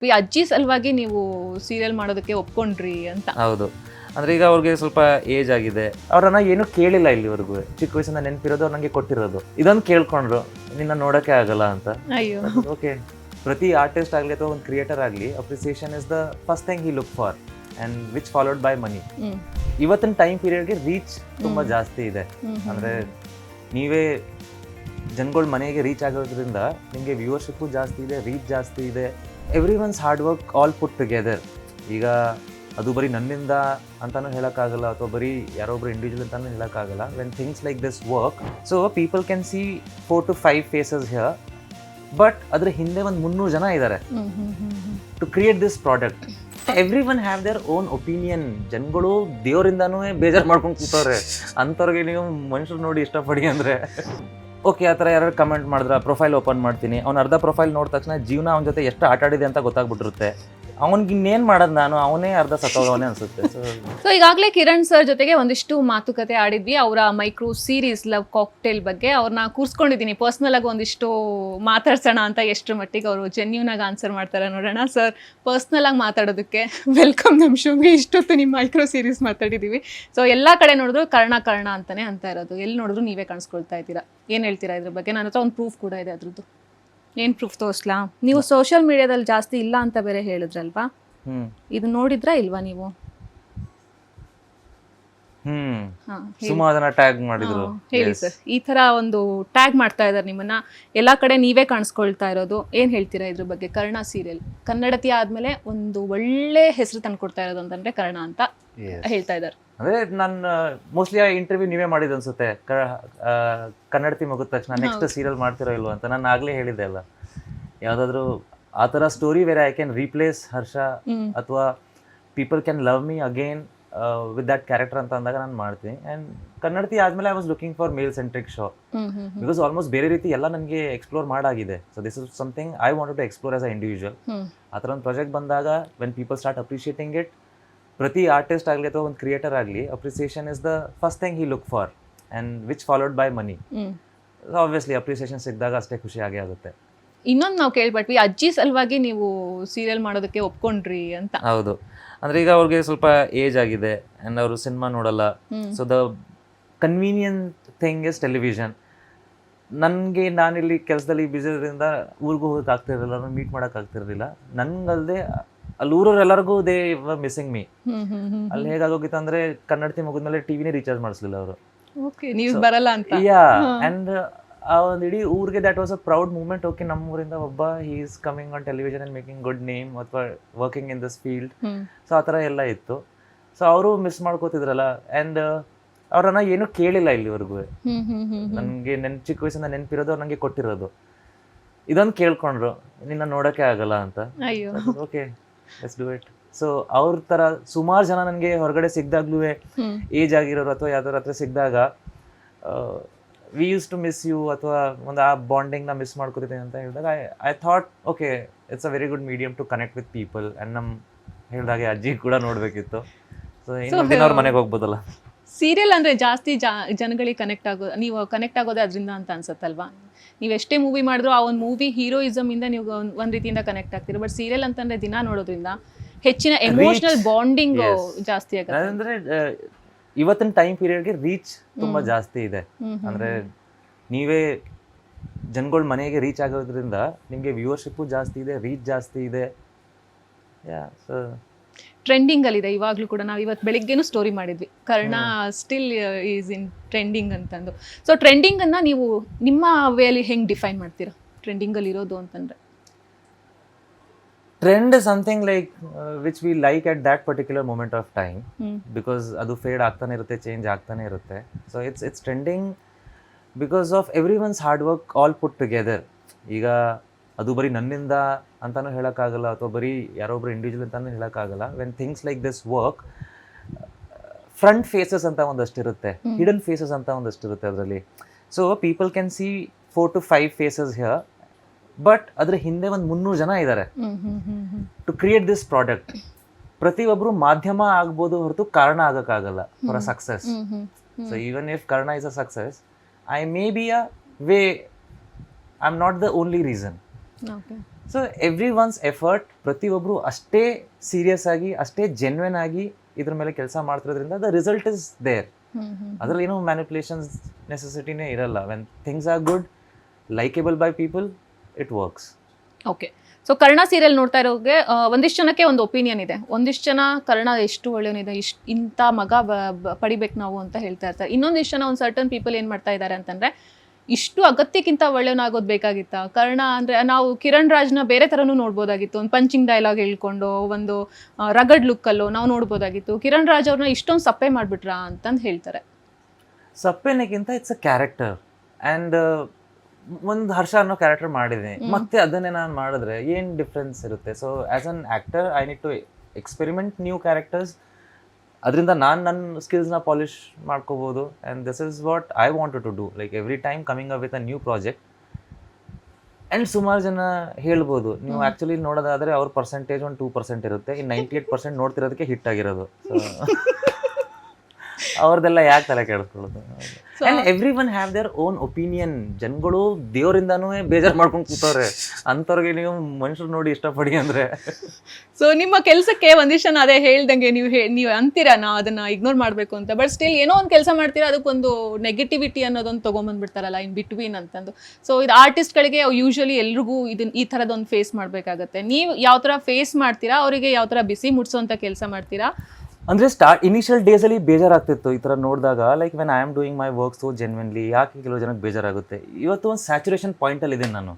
ಈ ಅಜ್ಜಿ ಸಲುವಾಗಿ ನೀವು ಸೀರಿಯಲ್ ಮಾಡೋದಕ್ಕೆ ಒಪ್ಕೊಂಡ್ರಿ ಅಂತ. ಹೌದು, ಅಂದ್ರೆ ಈಗ ಅವ್ರಿಗೆ ಸ್ವಲ್ಪ ಏಜ್ ಆಗಿದೆ, ಅವ್ರನ್ನ ಏನು ಕೇಳಿಲ್ಲ ಇಲ್ಲಿವರೆಗೂ. ಚಿಕ್ಕ ವಯಸ್ಸಿಂದ ನೆನಪಿರೋದು ಅವ್ರು ನನಗೆ ಕೊಟ್ಟಿರೋದು ಇದೊಂದು ಕೇಳ್ಕೊಂಡ್ರು, ನಿನ್ನ ನೋಡೋಕೆ ಆಗಲ್ಲ ಅಂತ. ಅಯ್ಯೋ, ಓಕೆ, ಪ್ರತಿ ಆರ್ಟಿಸ್ಟ್ ಆಗಲಿ ಅಥವಾ ಒಂದು ಕ್ರಿಯೇಟರ್ ಆಗಲಿ, appreciation is the first thing he look for and which followed by money. ಇವತ್ತಿನ ಟೈಮ್ ಪೀರಿಯಡ್ಗೆ ರೀಚ್ ತುಂಬ ಜಾಸ್ತಿ ಇದೆ. ಅಂದರೆ ನೀವೇ ಜನಗಳ ಮನೆಗೆ ರೀಚ್ ಆಗೋದ್ರಿಂದ ನಿಮಗೆ ವ್ಯೂವರ್ಶಿಪ್ಪು ಜಾಸ್ತಿ ಇದೆ, ರೀಚ್ ಜಾಸ್ತಿ ಇದೆ. Every once hard work all put together. ಈಗ ಅದು ಬರೀ ನನ್ನಿಂದ ಅಂತಾನೂ ಹೇಳೋಕ್ಕಾಗಲ್ಲ, ಅಥವಾ ಬರೀ ಯಾರೊಬ್ರು ಇಂಡಿವಿಜುವಲ್ ಅಂತಾನೂ ಹೇಳೋಕ್ಕಾಗಲ್ಲ. When things like this work, so people can see 4 to 5 faces here, but ಅದ್ರ ಹಿಂದೆ ಒಂದು 300 ಜನ ಇದ್ದಾರೆ to create this product. Every one have their own opinion. ಜನಗಳು ದೇವರಿಂದಾನೂ ಬೇಜಾರು ಮಾಡ್ಕೊಂಡು ಕೂತವ್ರೆ. ಅಂಥವ್ರಿಗೆ ನೀವು ಮನುಷ್ಯರು ನೋಡಿ ಇಷ್ಟಪಡಿ ಅಂದರೆ ಓಕೆ, ಆ ಥರ ಯಾರು ಕಮೆಂಟ್ ಮಾಡಿದ್ರೆ ಪ್ರೊಫೈಲ್ ಓಪನ್ ಮಾಡ್ತೀನಿ, ಅವ್ನು ಅರ್ಧ ಪ್ರೊಫೈಲ್ ನೋಡಿದ ತಕ್ಷಣ ಜೀವನ ಅವನ ಜೊತೆ ಎಷ್ಟು ಆಟ ಆಡಿದೆ ಅಂತ ಗೊತ್ತಾಗ್ಬಿಟ್ಟಿರುತ್ತೆ. ಅವ್ನಿಗೆ ಇನ್ನೇನು ಮಾಡೋದು, ನಾನು ಅವನೇ ಅರ್ಧ ಸತ್ತೋಗವನೇ ಅನಿಸುತ್ತೆ. ಸೊ ಈಗಾಗಲೇ ಕಿರಣ್ ಸರ್ ಜೊತೆಗೆ ಒಂದಿಷ್ಟು ಮಾತುಕತೆ ಆಡಿದ್ವಿ ಅವರ ಮೈಕ್ರೋ ಸೀರೀಸ್ ಲವ್ ಕಾಕ್ಟೇಲ್ ಬಗ್ಗೆ. ಅವ್ರನ್ನ ಕೂರಿಸ್ಕೊಂಡಿದ್ದೀನಿ ಪರ್ಸ್ನಲ್ ಆಗಿ ಒಂದಿಷ್ಟು ಮಾತಾಡ್ಸೋಣ ಅಂತ. ಎಷ್ಟು ಮಟ್ಟಿಗೆ ಅವರು ಜೆನ್ಯೂನ್ ಆಗಿ ಆನ್ಸರ್ ಮಾಡ್ತಾರೆ ನೋಡೋಣ. ಸರ್, ಪರ್ಸ್ನಲ್ ಆಗಿ ಮಾತಾಡೋದಕ್ಕೆ ವೆಲ್ಕಮ್ ನಮ್ಮ ಶೋಗೆ. ಇಷ್ಟೊತ್ತು ನಿಮ್ಮ ಮೈಕ್ರೋ ಸೀರೀಸ್ ಮಾತಾಡಿದ್ದೀವಿ. ಸೊ ಎಲ್ಲ ಕಡೆ ನೋಡಿದ್ರು ಕರ್ಣ ಅಂತಾನೆ ಅಂತ ಇರೋದು, ಎಲ್ಲಿ ನೋಡಿದ್ರು ನೀವೇ ಕಾಣಿಸ್ಕೊಳ್ತಾ ಇದ್ದೀರಾ. ಏನು ಹೇಳ್ತೀರಾ ಇದ್ರ ಬಗ್ಗೆ? ನನ್ನ ಹತ್ರ ಒಂದು ಪ್ರೂಫ್ ಕೂಡ ಇದೆ ಅದ್ರದ್ದು. ಏನು ಪ್ರೂಫ್ ತೋರಿಸ್ಲಾ? ನೀವು ಸೋಷಿಯಲ್ ಮೀಡಿಯಾದಲ್ಲಿ ಜಾಸ್ತಿ ಇಲ್ಲ ಅಂತ ಬೇರೆ ಹೇಳಿದ್ರಲ್ವಾ, ಇದು ನೋಡಿದ್ರಾ ಇಲ್ವಾ ನೀವು? ಸುಮಾರು ಜನ ಟ್ಯಾಗ್ ಮಾಡಿದ್ರು. ಹೇಳಿ ಸರ್, ಈ ತರ ಒಂದು ಟ್ಯಾಗ್ ಮಾಡ್ತಾ ಇದ್ದಾರೆ ನಿಮ್ಮನ್ನ, ಎಲ್ಲಾ ಕಡೆ ನೀವೇ ಕಾಣಿಸ್ಕೊಳ್ತಾ ಇರೋದು. ಏನ್ ಹೇಳ್ತೀರಾ ಇದ್ರ ಬಗ್ಗೆ? ಕರ್ಣ ಸೀರಿಯಲ್ ಕನ್ನಡತಿ ಆದ್ಮೇಲೆ ಒಂದು ಒಳ್ಳೆ ಹೆಸರು ತಂದ್ಕೊಡ್ತಾ ಇರೋದು ಅಂತಂದ್ರೆ ಕರ್ಣ ಅಂತ ಹೇಳ್ತಾ ಇದ್ದಾರೆ. ಅಂದ್ರೆ ನಾನು ಮೋಸ್ಟ್ಲಿ ಆ ಇಂಟರ್ವ್ಯೂ ನೀವೇ ಮಾಡಿದ್ ಅನ್ಸುತ್ತೆ, ಕನ್ನಡತಿ ಮುಗಿದ ತಕ್ಷಣ ನೆಕ್ಸ್ಟ್ ಸೀರಿಯಲ್ ಮಾಡ್ತಿರೋ ಇಲ್ವಾ ಅಂತ. ನಾನು ಆಗ್ಲೇ ಹೇಳಿದ್ದೆ ಅಲ್ಲ, ಯಾವ್ದಾದ್ರು ಆ ಥರ story where I can replace Harsha, ಅಥವಾ people can love me again with that character ಅಂತ ಅಂದಾಗ ನಾನು ಮಾಡ್ತೀನಿ. ಆ್ಯಂಡ್ ಕನ್ನಡತಿ ಆದ್ಮೇಲೆ I was looking for male centric show, because almost ಬೇರೆ ರೀತಿ ಎಲ್ಲ ನನಗೆ ಎಕ್ಸ್ಪ್ಲೋರ್ ಮಾಡಾಗಿದೆ. So this is something I wanted to explore as a individual. ಆ ಥರ ಒಂದು ಪ್ರಾಜೆಕ್ಟ್ ಬಂದಾಗ when people start appreciating it, ಪ್ರತಿ ಆರ್ಟಿಸ್ಟ್ ಆಗಲಿ ಅಥವಾ ಒಂದು ಕ್ರಿಯೇಟರ್ ಆಗಲಿ, appreciation is the first thing he look for and which followed by money. Obviously appreciation ಸಿಕ್ಕಿದಾಗ ಅಷ್ಟೇ ಖುಷಿ ಆಗೇ ಆಗುತ್ತೆ. ಇನ್ನೊಂದು ನಾವು ಕೇಳ್ಬಿಟ್ವಿ, ಅಜ್ಜಿ ಸಲುವಾಗಿ ನೀವು ಸೀರಿಯಲ್ ಮಾಡೋದಕ್ಕೆ ಒಪ್ಕೊಂಡ್ರಿ ಅಂತ. ಹೌದು, ಅಂದ್ರೆ ಈಗ ಅವ್ರಿಗೆ ಸ್ವಲ್ಪ ಏಜ್ ಆಗಿದೆ ಆ್ಯಂಡ್ ಅವರು ಸಿನಿಮಾ ನೋಡಲ್ಲ. So the convenient thing is television. ನನಗೆ ನಾನಿಲ್ಲಿ ಕೆಲಸದಲ್ಲಿ ಬ್ಯುಸಿ ಇರೋದ್ರಿಂದ ಊರಿಗೂ ಹೋಗಕ್ಕೆ ಆಗ್ತಿರಲಿಲ್ಲ, ನಾನು ಮೀಟ್ ಮಾಡೋಕೆ ಆಗ್ತಿರಲಿಲ್ಲ. ನನಗಲ್ಲದೆ ಅಲ್ಲಿ ಊರವ್ರೆಲ್ಲರಿಗೂ ದೇ ಮಿಸ್ಸಿಂಗ್ ಮೀ. ಅಲ್ಲಿ ಹೇಗಾಗೋಗಿತ್ತು ಅಂದರೆ ಕನ್ನಡತಿ ಮುಗಿದ್ಮೇಲೆ ಟಿವಿನೇ ರೀಚಾರ್ಜ್ ಮಾಡಿಸ್ಲಿಲ್ಲ ಅವರು. ನೀವು ಬರಲ್ಲ ಅಂತ. ಯಾ, ಆ್ಯಂಡ್ ಆ ಒಂದು ಇಡೀ ಊರಿಗೆ that was a proud moment. Okay, ನಮ್ಮೂರಿಂದ ಒಬ್ಬ he is coming on television and making good name, ಅಥವಾ working in this field. So ಆ ಥರ ಎಲ್ಲ ಇತ್ತು. ಸೊ ಅವರು ಮಿಸ್ ಮಾಡ್ಕೋತಿದ್ರಲ್ಲ. ಆ್ಯಂಡ್ ಅವ್ರನ್ನ ಏನೂ ಕೇಳಿಲ್ಲ ಇಲ್ಲಿವರೆಗೂ. ನನಗೆ ಚಿಕ್ಕ ವಯಸ್ಸಿಂದ ನೆನಪಿರೋದು ಅವ್ರು ನನಗೆ ಕೊಟ್ಟಿರೋದು ಇದೊಂದು ಕೇಳ್ಕೊಂಡ್ರು, ನಿನ್ನ ನೋಡೋಕೆ ಆಗಲ್ಲ ಅಂತ. Okay, let's do it. So ಅವ್ರ ಥರ ಸುಮಾರು ಜನ ನನಗೆ ಹೊರಗಡೆ ಸಿಗ್ದಾಗ್ಲೂ ಏಜ್ ಆಗಿರೋರು ಅಥವಾ ಯಾವ್ದಾರ ಹತ್ರ ಸಿಕ್ಕಿದಾಗ we use to miss you, ಅಥವಾ ಒಂದು ಆ ಬಾಂಡಿಂಗ್ನ ಮಿಸ್ ಮಾಡ್ಕೊತಿದ್ದೀನಿ ಅಂತ ಹೇಳಿದಾಗ I thought okay, it's a very good medium to connect with people. And ನಮ್ಮ ಹೇಳಿದಾಗೆ ಅಜ್ಜಿ ಕೂಡ ನೋಡಬೇಕಿತ್ತು. ಸೊ ಇನ್ನೊಂದಿನ ಅವ್ರ ಮನೆಗೆ ಹೋಗ್ಬೋದಲ್ಲ. ಸೀರಿಯಲ್ ಅಂದರೆ ಜಾಸ್ತಿ ಜನಗಳಿಗೆ ಕನೆಕ್ಟ್ ಆಗೋದು, ನೀವು ಕನೆಕ್ಟ್ ಆಗೋದೇ ಅದರಿಂದ ಅಂತ ಅನ್ಸುತ್ತಲ್ವಾ? ನೀವು ಎಷ್ಟೇ ಮೂವಿ ಮಾಡಿದ್ರು ಆ ಒಂದು ಮೂವಿ ಹೀರೋಯಿಸಮಿಂದ ನೀವು ಒಂದು ರೀತಿಯಿಂದ ಕನೆಕ್ಟ್ ಆಗ್ತೀರಿ. ಬಟ್ ಸೀರಿಯಲ್ ಅಂತಂದರೆ ದಿನ ನೋಡೋದ್ರಿಂದ ಹೆಚ್ಚಿನ ಎಮೋಷನಲ್ ಬಾಂಡಿಂಗ್ ಜಾಸ್ತಿ ಆಗುತ್ತೆ. ಅಂದರೆ ಇವತ್ತಿನ ಟೈಮ್ ಪೀರಿಯಡ್ಗೆ ರೀಚ್ ತುಂಬ ಜಾಸ್ತಿ ಇದೆ. ಅಂದರೆ ನೀವೇ ಜನಗಳ ಮನೆಗೆ ರೀಚ್ ಆಗೋದ್ರಿಂದ ನಿಮಗೆ ವ್ಯೂವರ್ಶಿಪ್ಪು ಜಾಸ್ತಿ ಇದೆ, ರೀಚ್ ಜಾಸ್ತಿ ಇದೆ. ಯಾ, ಸೊ ಟ್ರೆಂಡಿಂಗ್ ಅಲ್ಲಿದೆ ಇವಾಗಲೂ ಕೂಡ. ನಾವು ಇವತ್ತು ಬೆಳಿಗ್ಗೆನೂ ಸ್ಟೋರಿ ಮಾಡಿದ್ವಿ, Karna still is in trending ಅಂತಂದು. ಸೊ ಟ್ರೆಂಡಿಂಗನ್ನು ನೀವು ನಿಮ್ಮ ವೇಲಿ ಹೆಂಗೆ ಡಿಫೈನ್ ಮಾಡ್ತೀರಾ? ಟ್ರೆಂಡಿಂಗಲ್ಲಿ ಇರೋದು ಅಂತಂದರೆ trend is something like which we like at that particular moment of time, because ಅದು ಫೇಡ್ ಆಗ್ತಾನೆ ಇರುತ್ತೆ, ಚೇಂಜ್ ಆಗ್ತಾನೆ ಇರುತ್ತೆ. So it's trending because of everyone's hard work all put together. ಈಗ ಅದು ಬರೀ ನನ್ನಿಂದ ಅಂತಾನೂ ಹೇಳೋಕ್ಕಾಗಲ್ಲ, ಅಥವಾ ಬರೀ ಯಾರೊಬ್ರು ಇಂಡಿವಿಜುವಲ್ ಅಂತಾನೂ ಹೇಳೋಕ್ಕಾಗಲ್ಲ. When things like this work, front faces ಅಂತ ಒಂದಷ್ಟಿರುತ್ತೆ, ಹಿಡನ್ ಫೇಸಸ್ ಅಂತ ಒಂದಷ್ಟಿರುತ್ತೆ ಅದರಲ್ಲಿ. So people can see 4 to 5 faces here, but ಅದ್ರ ಹಿಂದೆ ಒಂದು 300 ಜನ ಇದ್ದಾರೆ ಟು ಕ್ರಿಯೇಟ್ ದಿಸ್ ಪ್ರಾಡಕ್ಟ್. ಪ್ರತಿಯೊಬ್ಬರು ಮಾಧ್ಯಮ ಆಗ್ಬೋದು ಹೊರತು ಕಾರಣ ಆಗೋಕ್ಕಾಗಲ್ಲ for a success. So even if Karna is a success, I may be a way, I am not the only reason. So every one's effort, ಪ್ರತಿಯೊಬ್ಬರು ಅಷ್ಟೇ ಸೀರಿಯಸ್ ಆಗಿ ಅಷ್ಟೇ ಜೆನ್ವೆನ್ ಆಗಿ ಇದ್ರ ಮೇಲೆ ಕೆಲಸ ಮಾಡ್ತಿರೋದ್ರಿಂದ ದ ರಿಸಲ್ಟ್ ಇಸ್ ದೇರ್. ಅದ್ರಲ್ಲಿ ಏನೋ ಮ್ಯಾನಿಪುಲೇಷನ್ಸ್ ನೆಸೆಸಿಟಿನೇ ಇರಲ್ಲ. When things are good, likeable by people, it works. Okay, so Karna serial ನೋಡ್ತಾ ಇರೋಗೆ ಒಂದಿಷ್ಟು ಜನಕ್ಕೆ ಒಂದು ಒಪಿನಿಯನ್ ಇದೆ. ಒಂದಿಷ್ಟು ಜನ ಕರ್ಣ ಎಷ್ಟು ಒಳ್ಳೆಯವನಿದೆ, ಇಂಥ ಮಗ ಪಡಿಬೇಕು ನಾವು ಅಂತ ಹೇಳ್ತಾ ಇರ್ತಾರೆ. ಇನ್ನೊಂದಿಷ್ಟು ಜನ ಒಂದು ಸರ್ಟನ್ ಪೀಪಲ್ ಏನು ಮಾಡ್ತಾ ಇದ್ದಾರೆ ಅಂತಂದರೆ, ಇಷ್ಟು ಅಗತ್ಯಕ್ಕಿಂತ ಒಳ್ಳೆಯವನಾಗೋದು ಬೇಕಾಗಿತ್ತ ಕರ್ಣ ಅಂದರೆ? ನಾವು ಕಿರಣ್ ರಾಜ್ನ ಬೇರೆ ಥರನೂ ನೋಡ್ಬೋದಾಗಿತ್ತು. ಒಂದು ಪಂಚಿಂಗ್ ಡೈಲಾಗ್ ಹೇಳ್ಕೊಂಡು ಒಂದು ರಗಡ್ ಲುಕ್ಕಲ್ಲೋ ನಾವು ನೋಡ್ಬೋದಾಗಿತ್ತು. ಕಿರಣ್ ರಾಜ್ ಅವ್ರನ್ನ ಇಷ್ಟೊಂದು ಸಪ್ಪೆ ಮಾಡಿಬಿಟ್ರಾ ಅಂತಂದು ಹೇಳ್ತಾರೆ. ಸಪ್ಪೆನಕ್ಕಿಂತ ಇಟ್ಸ್ ಅ ಕ್ಯಾರೆಕ್ಟರ್. ಆ್ಯಂಡ್ ಒಂದು ಹರ್ಷ ಅನ್ನೋ ಕ್ಯಾರೆಕ್ಟರ್ ಮಾಡಿದ್ದೀನಿ, ಮತ್ತೆ ಅದನ್ನೇ ನಾನು ಮಾಡಿದ್ರೆ ಏನು ಡಿಫ್ರೆನ್ಸ್ ಇರುತ್ತೆ? So as an actor I need to experiment new characters. ಅದರಿಂದ ನಾನು ನನ್ನ ಸ್ಕಿಲ್ಸ್ನ ಪಾಲಿಷ್ ಮಾಡ್ಕೋಬೋದು. And this is what I wanted to do, like every time coming up with a new project. And ಸುಮಾರು ಜನ ಹೇಳ್ಬೋದು, ನೀವು ಆ್ಯಕ್ಚುಲಿ ನೋಡೋದಾದರೆ ಅವ್ರ ಪರ್ಸೆಂಟೇಜ್ ಒಂದು 2% ಇರುತ್ತೆ, ಇನ್ನು 98% ನೋಡ್ತಿರೋದಕ್ಕೆ ಹಿಟ್ ಆಗಿರೋದು. ಸೊ ಅವ್ರದ್ದೆಲ್ಲ ಯಾಕೆ ತಲೆ ಕೆಡಿಸ್ಕೊಳ್ಳೋದು? And every one have their own opinion. ಜನಗಳು ದೇವರಿಂದನೂ ಬೇಜಾರು ಮಾಡ್ಕೊಂಡು ಕೂತವ್ರೆ, ಅಂಥವ್ರಿಗೆ ನೀವು ಮನುಷ್ಯರು ನೋಡಿ ಇಷ್ಟಪಡಿ ಅಂದರೆ. ಸೊ ನಿಮ್ಮ ಕೆಲಸಕ್ಕೆ ಒಂದಿಷ್ಟು ಜನ ಅದೇ ಹೇಳ್ದಂಗೆ ನೀವು ಅಂತೀರಾ ನಾ ಅದನ್ನ ಇಗ್ನೋರ್ ಮಾಡಬೇಕು ಅಂತ, ಬಟ್ ಸ್ಟಿಲ್ ಏನೋ ಒಂದು ಕೆಲಸ ಮಾಡ್ತೀರಾ, ಅದಕ್ಕೊಂದು ನೆಗೆಟಿವಿಟಿ ಅನ್ನೋದೊಂದು ತೊಗೊಂಬಂದ್ಬಿಡ್ತಾರಲ್ಲ ಇನ್ ಬಿಟ್ವೀನ್ ಅಂತಂದು. ಸೊ ಇದು ಆರ್ಟಿಸ್ಟ್ಗಳಿಗೆ ಯೂಶಲಿ ಎಲ್ರಿಗೂ ಇದನ್ನ ಈ ಥರದೊಂದು ಫೇಸ್ ಮಾಡಬೇಕಾಗತ್ತೆ. ನೀವು ಯಾವ ಥರ ಫೇಸ್ ಮಾಡ್ತೀರಾ? ಅವರಿಗೆ ಯಾವ ಥರ ಬಿಸಿ ಮುಟ್ಸೋಂಥ ಕೆಲಸ ಮಾಡ್ತೀರಾ? ಅಂದರೆ ಇನಿಷಿಯಲ್ ಡೇಸಲ್ಲಿ ಬೇಜಾರಾಗ್ತಿತ್ತು ಈ ಥರ ನೋಡಿದಾಗ. Like when I am doing my work so genuinely, ಯಾಕೆ ಕೆಲವು ಜನಕ್ಕೆ ಬೇಜಾರಾಗುತ್ತೆ? ಇವತ್ತು ಒಂದು ಸ್ಯಾಚುರೇಷನ್ ಪಾಯಿಂಟಲ್ಲಿ ಇದ್ದೀನಿ ನಾನು.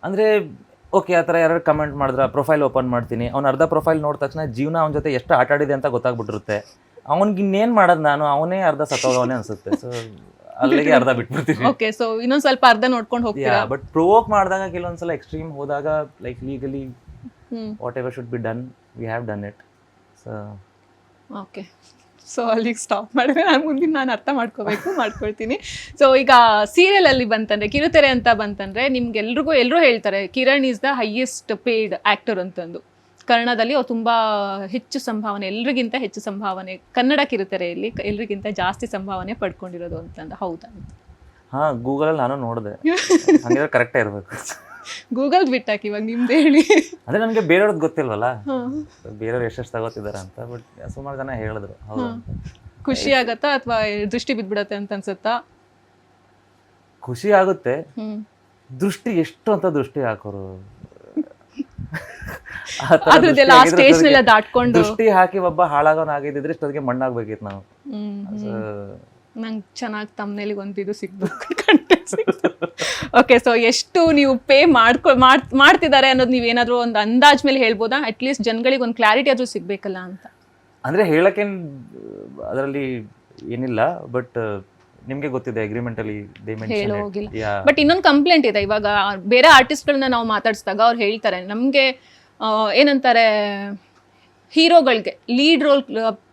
ಅಂದರೆ ಓಕೆ, ಆ ಥರ ಯಾರು ಕಮೆಂಟ್ ಮಾಡಿದ್ರೆ ಪ್ರೊಫೈಲ್ ಓಪನ್ ಮಾಡ್ತೀನಿ, ಅವ್ನು ಅರ್ಧ ಪ್ರೊಫೈಲ್ ನೋಡಿದ ತಕ್ಷಣ ಜೀವನ ಅವನ ಜೊತೆ ಎಷ್ಟು ಆಟ ಆಡಿದೆ ಅಂತ ಗೊತ್ತಾಗ್ಬಿಟ್ಟಿರುತ್ತೆ. ಅವ್ನಿಗೆ ಇನ್ನೇನು ಮಾಡೋದು, ನಾನು ಅವನೇ ಅರ್ಧ ಸತ್ತೋಗವನೇ ಅನಿಸುತ್ತೆ. ಸೊ ಅಲ್ಲಿಗೆ ಅರ್ಧ ಬಿಟ್ಬಿಡ್ತೀನಿ. ಓಕೆ, ಸೊ ಇನ್ನೊಂದು ಸ್ವಲ್ಪ ಅರ್ಧ ನೋಡ್ಕೊಂಡು ಹೋಗ್ತೀರಾ. ಬಟ್ ಪ್ರೊವೋಕ್ ಮಾಡಿದಾಗ ಕೆಲವೊಂದ್ಸಲ ಎಕ್ಸ್ಟ್ರೀಮ್ ಹೋದಾಗ, like legally what ever should be done, we have done it. So okay, so ಅಲ್ಲಿಗೆ ಸ್ಟಾಪ್ ಮಾಡಿದ್ರೆ ನಾನು ಅರ್ಥ ಮಾಡ್ಕೊಳ್ತೀನಿ. ಸೊ ಈಗ ಸೀರಿಯಲಲ್ಲಿ ಬಂತಂದರೆ, ಕಿರುತೆರೆ ಅಂತ ಬಂತಂದರೆ, ಎಲ್ಲರೂ ಹೇಳ್ತಾರೆ Kiran is the highest paid actor ಅಂತಂದು. ಕನ್ನಡದಲ್ಲಿ ಅವ್ರು ತುಂಬ ಹೆಚ್ಚು ಸಂಭಾವನೆ, ಎಲ್ರಿಗಿಂತ ಹೆಚ್ಚು ಸಂಭಾವನೆ ಕನ್ನಡ ಕಿರುತೆರೆಯಲ್ಲಿ ಎಲ್ರಿಗಿಂತ ಜಾಸ್ತಿ ಸಂಭಾವನೆ ಪಡ್ಕೊಂಡಿರೋದು ಅಂತಂದು. ಹೌದಾ? ಹಾಂ, ಗೂಗಲಲ್ಲಿ ನಾನು ನೋಡಿದೆ. ಹಂಗಿದ್ರೆ ಕರೆಕ್ಟೇ ಇರಬೇಕು. ಗೂಗಲ್ ಬಿಟ್ಟಾಕಿ, ಇವಾಗ ನಿಮ್ದು ಹೇಳಿ. ಅದೇ ನನಗೆ ಬೇರೆಯವ್ರದ್ದು ಗೊತ್ತಿಲ್ವಲ್ಲ, ಬೇರೆಯವ್ರು ಎಷ್ಟೆಷ್ಟು ತಗೋತಿದ್ದಾರೆ ಅಂತ. ಬಟ್ ಸುಮಾರು ಜನ ಹೇಳಿದ್ರು. ಹೌದು. ಖುಷಿ ಆಗತ್ತಾ ಅಥವಾ ದೃಷ್ಟಿ ಬಿದ್ಬಿಡತ್ತೆ ಅಂತ ಅನ್ಸುತ್ತಾ? ಖುಷಿ ಆಗುತ್ತೆ. ದೃಷ್ಟಿ ಎಷ್ಟು ಅಂತ ದೃಷ್ಟಿ ಹಾಕೋರು, ದೃಷ್ಟಿ ಹಾಕಿ ಒಬ್ಬ ಹಾಳಾಗೋನಾಗಿದ್ದಿದ್ರೆ ಇಷ್ಟೊತ್ತಿಗೆ ಮಣ್ಣಾಗ್ಬೇಕಿತ್ತು ನಾವು. ನಂಗೆ ಚೆನ್ನಾಗಿ ತಮ್ಮನೇಲಿಗೆ ಒಂದು ಸಿಕ್ತು. ಓಕೆ, ಸೊ ಎಷ್ಟು ನೀವು ಪೇ ಮಾಡ್ತಿದ್ದಾರೆ ಅನ್ನೋದು ನೀವೇನಾದರೂ ಒಂದು ಅಂದಾಜ್ ಮೇಲೆ ಹೇಳ್ಬೋದಾ? ಅಟ್ಲೀಸ್ಟ್ ಜನಗಳಿಗೆ ಒಂದು ಕ್ಲಾರಿಟಿ ಆದರೂ ಸಿಗಬೇಕಲ್ಲ ಅಂತ. ಅಂದರೆ ಹೇಳಕ್ಕೆ ಅದರಲ್ಲಿ ಏನಿಲ್ಲ, ಬಟ್ ನಿಮಗೆ ಗೊತ್ತಿದೆ ಅಗ್ರಿಮೆಂಟಲ್ಲಿ ಹೋಗಿಲ್ಲ. ಬಟ್ ಇನ್ನೊಂದು ಕಂಪ್ಲೇಂಟ್ ಇದೆ. ಇವಾಗ ಬೇರೆ ಆರ್ಟಿಸ್ಟ್ಗಳನ್ನ ನಾವು ಮಾತಾಡಿಸಿದಾಗ ಅವ್ರು ಹೇಳ್ತಾರೆ, ನಮಗೆ ಏನಂತಾರೆ, ಹೀರೋಗಳಿಗೆ ಲೀಡ್ ರೋಲ್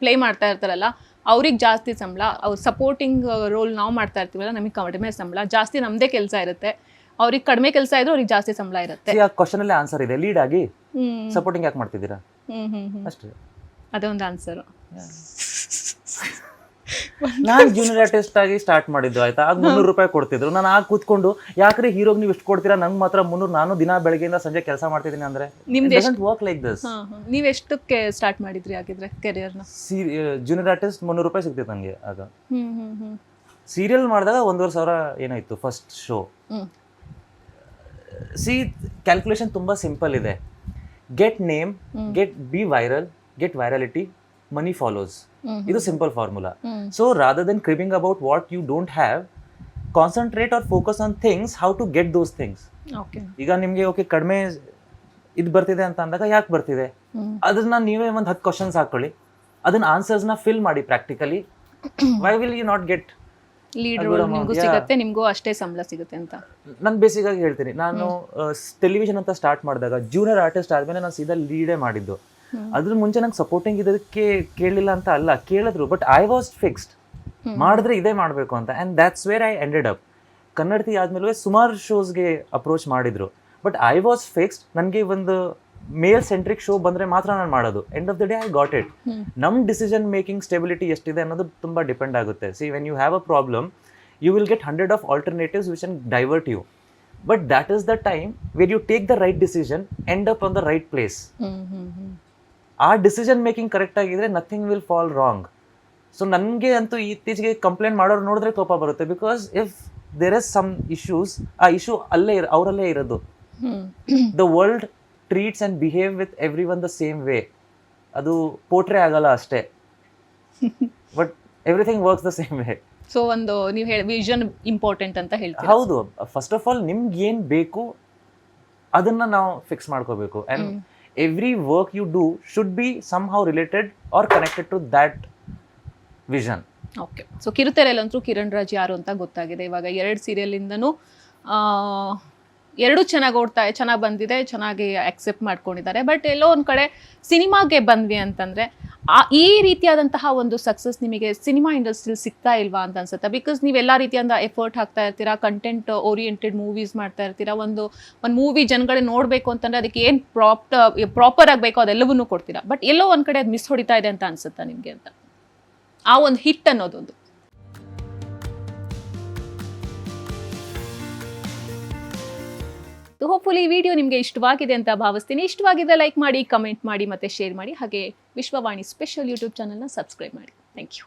ಪ್ಲೇ ಮಾಡ್ತಾ ಇರ್ತಾರಲ್ಲ ಅವ್ರಿಗೆ ಜಾಸ್ತಿ ಸಂಬಳ, ಅವ್ರು ಸಪೋರ್ಟಿಂಗ್ ರೋಲ್ ನಾವು ಮಾಡ್ತಾ ಇರ್ತೀವಲ್ಲ ನಮಗೆ ಕಡಿಮೆ ಸಂಬಳ, ಜಾಸ್ತಿ ನಮ್ಮದೇ ಕೆಲಸ ಇರುತ್ತೆ. ಅವ್ರಿಗೆ ಕಡಿಮೆ ಕೆಲಸ ಇದ್ರೆ ಅವ್ರಿಗೆ ಜಾಸ್ತಿ ಸಂಬಳ ಇರುತ್ತೆ. ಆ ಕ್ವಶನ್ ಅಲ್ಲಿ ಆನ್ಸರ್ ಇದೆ, ಲೀಡ್ ಆಗಿ ಸಪೋರ್ಟಿಂಗ್ ಯಾಕೆ ಮಾಡ್ತಿದ್ದೀರಾ ಅಷ್ಟೇ. ಅದೊಂದು ಆನ್ಸರ್. ನಾನು ಜೂನಿಯರ್ ಆರ್ಟಿಸ್ಟ್ ಆಗಿ ಸ್ಟಾರ್ಟ್ ಮಾಡಿದ್ದು, ಆಯ್ತಾ? ಆಗ 300 ರೂಪಾಯಿ ಕೊಡ್ತಿದ್ರು. ನಾನು ಆಗ ಕೂತ್ಕೊಂಡು ಯಾಕ್ರೆ ಹೀರೋಗೆ ನೀವು ಎಷ್ಟು ಕೊಡ್ತೀರಾ, ನಂಗೆ ಮಾತ್ರ 300, ನಾನು ದಿನ ಬೆಳಗ್ಗೆಯಿಂದ ಸಂಜೆ ಕೆಲಸ ಮಾಡ್ತಿದ್ದೀನಿ ಅಂದ್ರೆ ವರ್ಕ್ ಲೈಕ್ ದಿಸ್. ನೀವು ಎಷ್ಟಕ್ಕೆ ಸ್ಟಾರ್ಟ್ ಮಾಡಿದ್ರಿ ಆಗಿದ್ರೆ ಕೆರಿಯರ್ನ? ಜೂನಿಯರ್ ಆರ್ಟಿಸ್ಟ್ 300 ರೂಪಾಯಿ ಸಿಗ್ತಿತ್ತು ನನಗೆ ಆಗ. ಸೀರಿಯಲ್ ಮಾಡಿದಾಗ 1,500 ಏನಾಯ್ತು ಫಸ್ಟ್ ಶೋ. ಕ್ಯಾಲ್ಕುಲೇಷನ್ ತುಂಬಾ ಸಿಂಪಲ್ ಇದೆ. Get name, be viral, get virality, money follows. ಇದು simple formula. So rather than cribbing about what you don't have, concentrate or focus on things how to get those things. ಈಗ ನಿಮ್ಗೆ okay ಕಡಿಮೆ ಇದು ಬರ್ತಿದೆ ಅಂತ ಅಂದಾಗ ಯಾಕೆ ಬರ್ತಿದೆ, ಅದನ್ನ ನೀವೇ ಒಂದು 10 ಕ್ವಶನ್ಸ್ ಹಾಕೊಳ್ಳಿ, ಅದನ್ನ ಆನ್ಸರ್ಸ್ನ ಫಿಲ್ ಮಾಡಿ practically. Why will you not get lead role? ನಿಮಗೂ ಸಿಗುತ್ತೆ, ನಿಮಗೂ ಅಷ್ಟೇ ಸಂಬಳ ಸಿಗುತ್ತೆ ಅಂತ ನಾನು ಬೇಸಿಕ್ ಆಗಿ ಹೇಳ್ತೀನಿ. ನಾನು ಟೆಲಿವಿಷನ್ ಅಂತ ಸ್ಟಾರ್ಟ್ ಮಾಡಿದಾಗ ಜೂನಿಯರ್ ಆರ್ಟಿಸ್ಟ್ ಆದ್ಮೇಲೆ ನಾನು ಸೀದಾ ಲೀಡೇ ಮಾಡಿದ್ದು. ಅದ್ರ ಮುಂಚೆ ನಂಗೆ ಸಪೋರ್ಟಿಂಗ್ ಇದಕ್ಕೆ ಕೇಳಲಿಲ್ಲ ಅಂತ ಅಲ್ಲ, ಕೇಳಿದ್ರು. ಬಟ್ ಐ ವಾಸ್ ಫಿಕ್ಸ್ಡ್, ಮಾಡಿದ್ರೆ ಇದೇ ಮಾಡಬೇಕು ಅಂತ. And that's where I ended up. Kannadathi ಆದ್ಮೇಲೆ ಸುಮಾರು ಶೋಸ್ಗೆ ಅಪ್ರೋಚ್ ಮಾಡಿದ್ರು, ಬಟ್ ಐ ವಾಸ್ ಫಿಕ್ಸ್ಡ್. ನನಗೆ ಒಂದು ಮೇಲ್ ಸೆಂಟ್ರಿಕ್ ಶೋ ಬಂದರೆ ಮಾತ್ರ ನಾನು ಮಾಡೋದು. End of the day I got it. ನಮ್ಮ ಡಿಸಿಷನ್ ಮೇಕಿಂಗ್ ಸ್ಟೆಬಿಲಿಟಿ ಎಷ್ಟಿದೆ ಅನ್ನೋದು ತುಂಬ ಡಿಪೆಂಡ್ ಆಗುತ್ತೆ. See when you have a problem, you will get 100 of alternatives which can divert you. But that is the time where you take the right decision, end up on the right place. ಆ decision making correct ಆಗಿದ್ರೆ nothing will fall wrong. So ನನಗೆ ಅಂತೂ ಇತ್ತೀಚೆಗೆ complaint ಮಾಡೋರು ನೋಡಿದ್ರೆ ಕೋಪ ಬರುತ್ತೆ. Because if there is some issues, ಆ ಇಶ್ಯೂ ಅವರಲ್ಲೇ ಇರೋದು. The world treats and behave with everyone the same way. ಅದು ಪೋಟ್ರೆ ಆಗಲ್ಲ ಅಷ್ಟೇ, but everything works the same way. So ಒಂದು ನೀವು ಹೇಳಿ ವಿಷನ್ ಇಂಪಾರ್ಟೆಂಟ್ ಅಂತ ಹೇಳ್ತೀವಿ. ಹೌದು, ಫಸ್ಟ್ ಆಫ್ ಆಲ್ ನಿಮ್ಗೆ ಏನು ಬೇಕು ಅದನ್ನ ನಾವು ಫಿಕ್ಸ್ ಮಾಡ್ಕೋಬೇಕು. And every work you do should be somehow related or connected to that vision. Okay, so ಕಿರುತೆರೆಯಲ್ಲಂತೂ ಕಿರಣ್ ರಾಜ್ ಯಾರು ಅಂತ ಗೊತ್ತಾಗಿದೆ. ಇವಾಗ 2 ಸೀರಿಯಲಿಂದನೂ ಎರಡೂ ಚೆನ್ನಾಗಿ ಬಂದಿದೆ, ಚೆನ್ನಾಗಿ ಅಕ್ಸೆಪ್ಟ್ ಮಾಡ್ಕೊಂಡಿದ್ದಾರೆ. ಬಟ್ ಎಲ್ಲೋ ಒಂದು ಕಡೆ ಸಿನಿಮಾಗೆ ಬಂದ್ವಿ ಅಂತಂದರೆ ಈ ರೀತಿಯಾದಂತಹ ಒಂದು ಸಕ್ಸಸ್ ನಿಮಗೆ ಸಿನಿಮಾ ಇಂಡಸ್ಟ್ರಿಯಲ್ಲಿ ಸಿಗ್ತಾ ಇಲ್ವಾ ಅಂತ ಅನ್ಸುತ್ತೆ. ಬಿಕಾಸ್ ನೀವು ಎಲ್ಲ ರೀತಿಯಿಂದ ಎಫರ್ಟ್ ಹಾಕ್ತಾ ಇರ್ತೀರಾ, ಕಂಟೆಂಟ್ ಓರಿಯೆಂಟೆಡ್ ಮೂವೀಸ್ ಮಾಡ್ತಾ ಇರ್ತೀರಾ. ಒಂದು ಮೂವಿ ಜನಗಳೇ ನೋಡಬೇಕು ಅಂತಂದರೆ ಅದಕ್ಕೆ ಏನು ಪ್ರಾಪರ್ ಆಗಬೇಕು ಅದೆಲ್ಲವನ್ನೂ ಕೊಡ್ತೀರಾ. ಬಟ್ ಎಲ್ಲೋ ಒಂದು ಕಡೆ ಅದು ಮಿಸ್ ಹೊಡಿತಾ ಇದೆ ಅಂತ ಅನ್ಸುತ್ತಾ ನಿಮಗೆ ಅಂತ, ಆ ಒಂದು ಹಿಟ್ ಅನ್ನೋದೊಂದು? ಹೋಪ್ಫುಲಿ ಈ ವಿಡಿಯೋ ನಿಮಗೆ ಇಷ್ಟವಾಗಿದೆ ಅಂತ ಭಾವಿಸ್ತೀನಿ. ಇಷ್ಟವಾಗಿದ್ದರೆ ಲೈಕ್ ಮಾಡಿ, ಕಮೆಂಟ್ ಮಾಡಿ, ಮತ್ತೆ ಶೇರ್ ಮಾಡಿ. ಹಾಗೆ ವಿಶ್ವವಾಣಿ ಸ್ಪೆಷಲ್ ಯೂಟ್ಯೂಬ್ ಚಾನಲ್ನ ಸಬ್ಸ್ಕ್ರೈಬ್ ಮಾಡಿ. Thank you.